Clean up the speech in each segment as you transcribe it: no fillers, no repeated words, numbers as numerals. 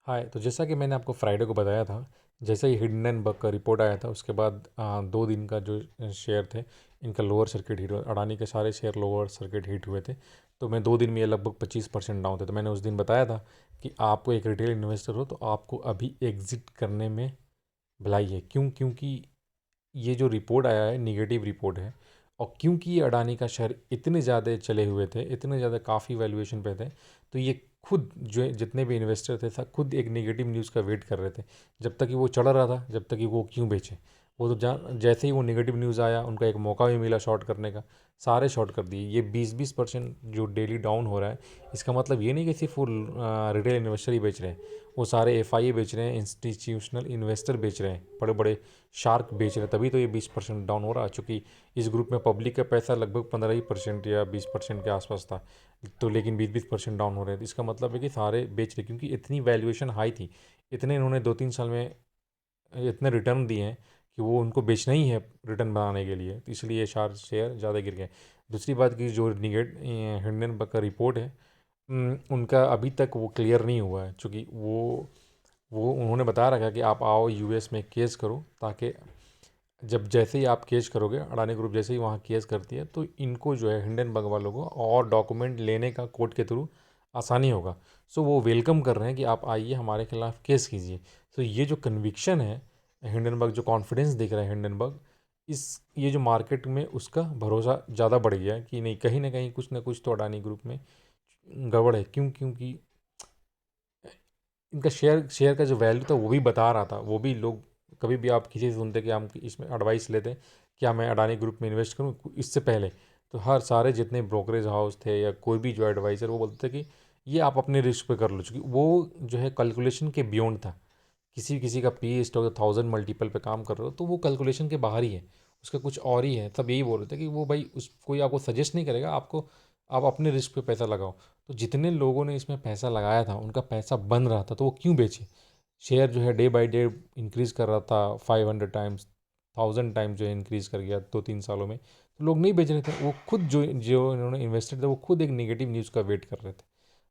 हाय, तो जैसा कि मैंने आपको फ्राइडे को बताया था, जैसे ही हिंडनबर्ग का रिपोर्ट आया था उसके बाद 2 दिन का जो शेयर थे इनका लोअर सर्किट हिट हुआ। अडानी के सारे शेयर लोअर सर्किट हिट हुए थे। तो मैं 2 दिन में ये लगभग 25% डाउन थे। तो मैंने उस दिन बताया था कि आपको एक रिटेल इन्वेस्टर हो तो आपको अभी एग्जिट करने में भलाई है। क्यों? क्योंकि ये जो रिपोर्ट आया है निगेटिव रिपोर्ट है, और क्योंकि ये अडानी का शेयर इतने ज़्यादा चले हुए थे, इतने ज़्यादा काफ़ी वैल्यूएशन पे थे, तो ये खुद जो जितने भी इन्वेस्टर थे सब खुद एक नेगेटिव न्यूज़ का वेट कर रहे थे। जब तक कि वो चढ़ रहा था, जब तक कि वो क्यों बेचे। वो तो जैसे ही वो नेगेटिव न्यूज़ आया उनका एक मौका भी मिला शॉर्ट करने का, सारे शॉर्ट कर दिए। ये 20% जो डेली डाउन हो रहा है, इसका मतलब ये नहीं कि सिर्फ वो रिटेल इन्वेस्टर ही बेच रहे हैं। वो सारे एफआईए बेच रहे हैं, इंस्टीट्यूशनल इन्वेस्टर बेच रहे हैं, बड़े बड़े शार्क बेच रहे हैं, तभी तो ये 20% डाउन हो रहा है। चूँकि इस ग्रुप में पब्लिक का पैसा लगभग 15% या 20% के आसपास था, तो लेकिन 20% डाउन हो रहे थे। इसका मतलब है कि सारे बेच रहे, क्योंकि इतनी वैल्यूएशन हाई थी, इतने इन्होंने 2-3 साल में इतने रिटर्न दिए हैं कि वो उनको बेचना ही है रिटर्न बनाने के लिए, तो इसलिए ये शेयर ज़्यादा गिर गए। दूसरी बात की जो हिंडनबर्ग का रिपोर्ट है, उनका अभी तक वो क्लियर नहीं हुआ है। चूँकि वो उन्होंने बता रखा कि आप आओ यूएस में केस करो, ताकि जब जैसे ही आप केस करोगे, अडानी ग्रुप जैसे ही वहाँ केस करती है, तो इनको जो है हिंडनबर्ग वालों को और डॉक्यूमेंट लेने का कोर्ट के थ्रू आसानी होगा। सो वो वेलकम कर रहे हैं कि आप आइए हमारे खिलाफ केस कीजिए। सो ये जो कन्विक्शन है हिंडनबर्ग, जो कॉन्फिडेंस दिख रहा है हिंडनबर्ग, इस ये जो मार्केट में उसका भरोसा ज़्यादा बढ़ गया है कि नहीं, कहीं ना कुछ तो अडानी ग्रुप में गड़बड़ है। क्यों? क्योंकि इनका शेयर का जो वैल्यू था वो भी बता रहा था। वो भी लोग, कभी भी आप किसी से सुनते कि हम इसमें एडवाइस लेते हैं क्या मैं अडानी ग्रुप में इन्वेस्ट करूं, इससे पहले तो हर सारे जितने ब्रोकरेज हाउस थे या कोई भी जो एडवाइज़र, वो बोलते थे कि ये आप अपने रिस्क पे कर लो, क्योंकि वो जो है कैलकुलेशन के बियॉन्ड था। किसी किसी का पी स्टॉक 1000 मल्टीपल पे काम कर रहे हो तो वो कैलकुलेशन के बाहर ही है, उसका कुछ और ही है। सब यही बोल रहे थे कि वो भाई उस कोई आपको सजेस्ट नहीं करेगा, आपको आप अपने रिस्क पे पैसा लगाओ। तो जितने लोगों ने इसमें पैसा लगाया था उनका पैसा बन रहा था, तो वो क्यों बेचे? शेयर जो है डे बाई डे इंक्रीज़ कर रहा था, 500 टाइम्स, 1000 टाइम्स जो है इंक्रीज़ कर गया 2-3 सालों में। तो लोग नहीं बेच रहे थे, वो खुद जो जो इन्होंने इन्वेस्टेड थे वो खुद एक नेगेटिव न्यूज़ का वेट कर रहे थे।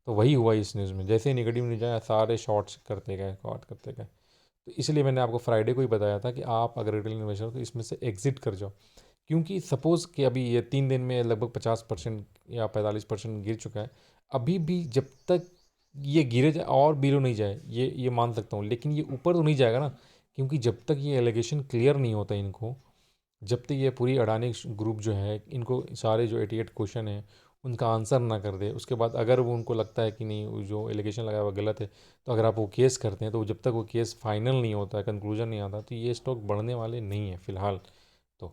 तो वही हुआ इस न्यूज़ में, जैसे ही नेगेटिव न्यूज़ आया सारे शॉर्ट्स करते गए, शॉर्ट करते गए। तो इसलिए मैंने आपको फ्राइडे को ही बताया था कि आप अगर रिटेल इन्वेस्टर हो तो इसमें से एग्जिट कर जाओ। क्योंकि सपोज़ कि अभी ये 3 दिन में लगभग 50% या 45% गिर चुका है। अभी भी जब तक ये गिरे जाए और बिलो नहीं जाए, ये मान सकता हूँ, लेकिन ये ऊपर तो नहीं जाएगा ना। क्योंकि जब तक ये एलिगेशन क्लियर नहीं होता इनको, जब तक ये पूरी अडानी ग्रुप जो है इनको सारे जो 88 क्वेश्चन है उनका आंसर ना कर दे, उसके बाद अगर वो उनको लगता है कि नहीं वो जो एलिगेशन लगाया हुआ गलत है, तो अगर आप वो केस करते हैं, तो जब तक वो केस फाइनल नहीं होता है, कंक्लूजन नहीं आता, तो ये स्टॉक बढ़ने वाले नहीं है फ़िलहाल। तो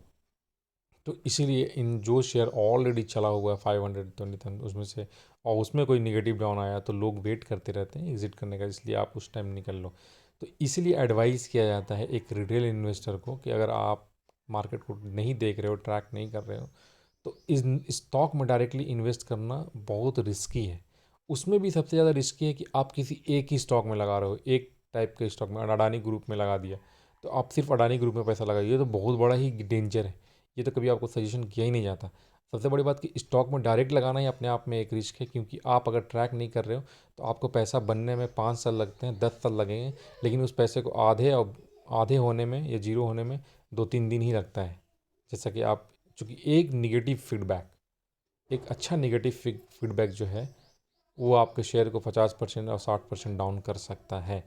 तो इसीलिए इन जो शेयर ऑलरेडी चला हुआ है 520 उसमें से, और उसमें कोई निगेटिव डाउन आया तो लोग वेट करते रहते हैं एग्जिट करने का, इसलिए आप उस टाइम निकल लो। तो इसलिए एडवाइस किया जाता है एक रिटेल इन्वेस्टर को कि अगर आप मार्केट को नहीं देख रहे हो, ट्रैक नहीं कर रहे हो, तो इस स्टॉक में डायरेक्टली इन्वेस्ट करना बहुत रिस्की है। उसमें भी सबसे ज़्यादा रिस्की है कि आप किसी एक ही स्टॉक में लगा रहे हो, एक टाइप के स्टॉक में, अडानी ग्रुप में लगा दिया, तो आप सिर्फ अडानी ग्रुप में पैसा लगाइए, तो बहुत बड़ा ही डेंजर है। ये तो कभी आपको सजेशन किया ही नहीं जाता। सबसे बड़ी बात कि स्टॉक में डायरेक्ट लगाना ही अपने आप में एक रिस्क है, क्योंकि आप अगर ट्रैक नहीं कर रहे हो तो आपको पैसा बनने में 5 साल लगते हैं, 10 साल लगेंगे, लेकिन उस पैसे को आधे होने में या जीरो होने में 2-3 दिन ही लगता है। जैसा कि आप, चूँकि एक निगेटिव फीडबैक, एक अच्छा निगेटिव फीडबैक जो है वो आपके शेयर को 50% और 60% डाउन कर सकता है।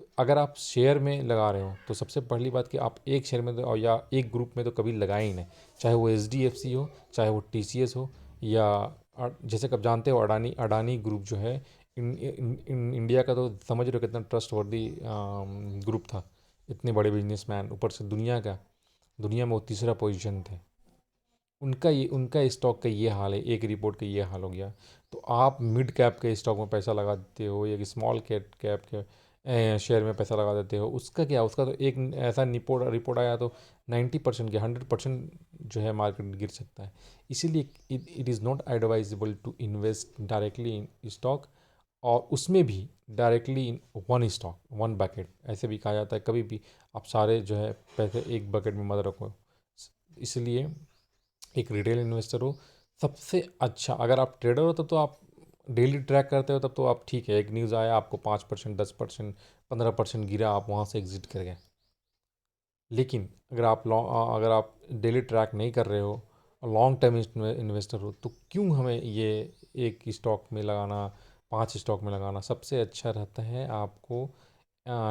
तो अगर आप शेयर में लगा रहे हो तो सबसे पहली बात कि आप एक शेयर में तो या एक ग्रुप में तो कभी लगाए ही नहीं, चाहे वो एच हो, चाहे वो TCS हो, या जैसे कि आप जानते हो अडानी अडानी ग्रुप जो है इंडिया का, तो समझ रहे हो कितना ट्रस्ट वर्दी ग्रुप था। इतने बड़े बिजनेसमैन, ऊपर से दुनिया में वो तीसरा पोजीशन थे। उनका स्टॉक का ये हाल है, एक रिपोर्ट का ये हाल हो गया। तो आप मिड कैप के स्टॉक में पैसा लगा देते हो या कि स्मॉल कैप के शेयर में पैसा लगा देते हो, उसका क्या? उसका तो एक ऐसा रिपोर्ट रिपोर्ट आया तो 90% या 100% जो है मार्केट गिर सकता है। इसीलिए it is not advisable to invest directly in stock, और उसमें भी directly in one stock, one bucket, ऐसे भी कहा जाता है। कभी भी आप सारे जो है पैसे एक बकेट में मत रखो। इसलिए एक रिटेल इन्वेस्टर हो सबसे अच्छा। अगर आप ट्रेडर हो तो आप डेली ट्रैक करते हो तब तो आप ठीक है, एक न्यूज़ आया आपको 5%, 10%, 15% गिरा, आप वहाँ से एग्जिट कर गए। लेकिन अगर आप डेली ट्रैक नहीं कर रहे हो और लॉन्ग टर्म इन्वेस्टर हो, तो क्यों हमें ये एक स्टॉक में लगाना, 5 स्टॉक में लगाना? सबसे अच्छा रहता है आपको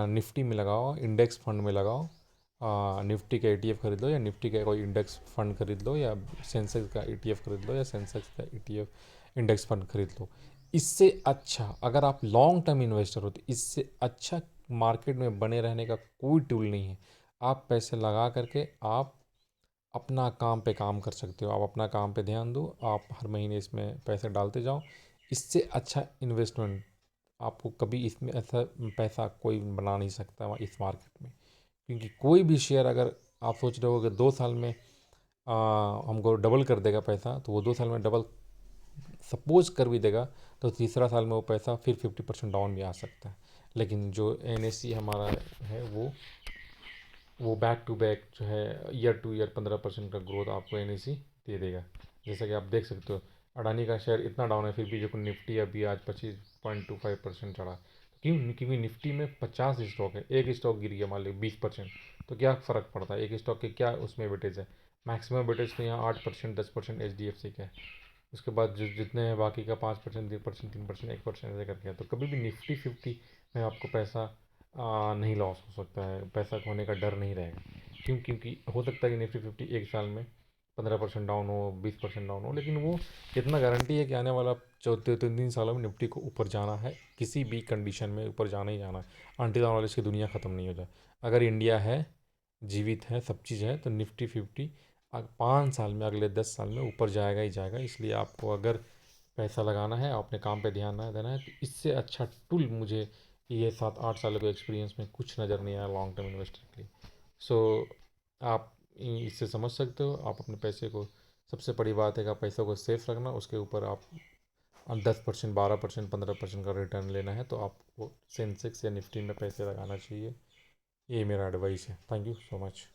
निफ्टी में लगाओ, इंडेक्स फंड में लगाओ। निफ्टी का ETF खरीद लो, या निफ्टी का कोई इंडेक्स फंड खरीद लो, या सेंसेक्स का ETF खरीद लो, या सेंसेक्स का ETF इंडेक्स फंड खरीद लो। इससे अच्छा, अगर आप लॉन्ग टर्म इन्वेस्टर हो, तो इससे अच्छा मार्केट में बने रहने का कोई टूल नहीं है। आप पैसे लगा करके आप अपना काम पे काम कर सकते हो, आप अपना काम पे ध्यान दो, आप हर महीने इसमें पैसे डालते जाओ। इससे अच्छा इन्वेस्टमेंट आपको कभी इसमें ऐसा पैसा कोई बना नहीं सकता इस मार्केट में। क्योंकि कोई भी शेयर, अगर आप सोच रहे हो कि 2 साल में हमको डबल कर देगा पैसा, तो वो 2 साल में डबल सपोज कर भी देगा, तो तीसरा साल में वो पैसा फिर 50% डाउन भी आ सकता है। लेकिन जो NSE हमारा है, वो बैक टू बैक जो है, ईयर टू ईयर 15% का ग्रोथ आपको NSE दे देगा। जैसा कि आप देख सकते हो, अडानी का शेयर इतना डाउन है, फिर भी जो निफ्टी अभी आज 25.25% चढ़ा। क्यों? क्योंकि निफ्टी में 50 स्टॉक है, एक स्टॉक गिर गया मान लो 20%, तो क्या फ़र्क पड़ता है? एक स्टॉक के क्या उसमें वेटेज है? मैक्सिमम वेटेज तो यहाँ 8%, 10% HDFC का है। उसके बाद जो जितने हैं बाकी का 5%, 2%, 3%, 1% ऐसे करके है। तो कभी भी निफ्टी 50 में आपको पैसा नहीं लॉस हो सकता है, पैसा खोने का डर नहीं रहेगा। क्यों? क्योंकि हो सकता है कि निफ्टी 50 एक साल में 15% डाउन हो, 20% डाउन हो, लेकिन वो कितना गारंटी है कि आने वाला 3 सालों में निफ्टी को ऊपर जाना है? किसी भी कंडीशन में ऊपर जाना ही जाना है, अनटिल नॉलेज की दुनिया ख़त्म नहीं हो जाए। अगर इंडिया है, जीवित है, सब चीज़ है, तो निफ्टी 50 5 साल में, अगले 10 साल में ऊपर जाएगा ही जाएगा। इसलिए आपको अगर पैसा लगाना है, अपने काम पे ध्यान ना देना है, तो इससे अच्छा टूल मुझे ये 7-8 सालों के एक्सपीरियंस में कुछ नज़र नहीं आया लॉन्ग टर्म इन्वेस्टर के लिए। सो आप इससे समझ सकते हो, आप अपने पैसे को, सबसे बड़ी बात है कि आप पैसों को सेफ रखना, उसके ऊपर आप 10%, 12%, 15% का रिटर्न लेना है, तो आपको सेंसेक्स या निफ्टी में पैसे लगाना चाहिए। ये मेरा एडवाइस है। Thank you so much.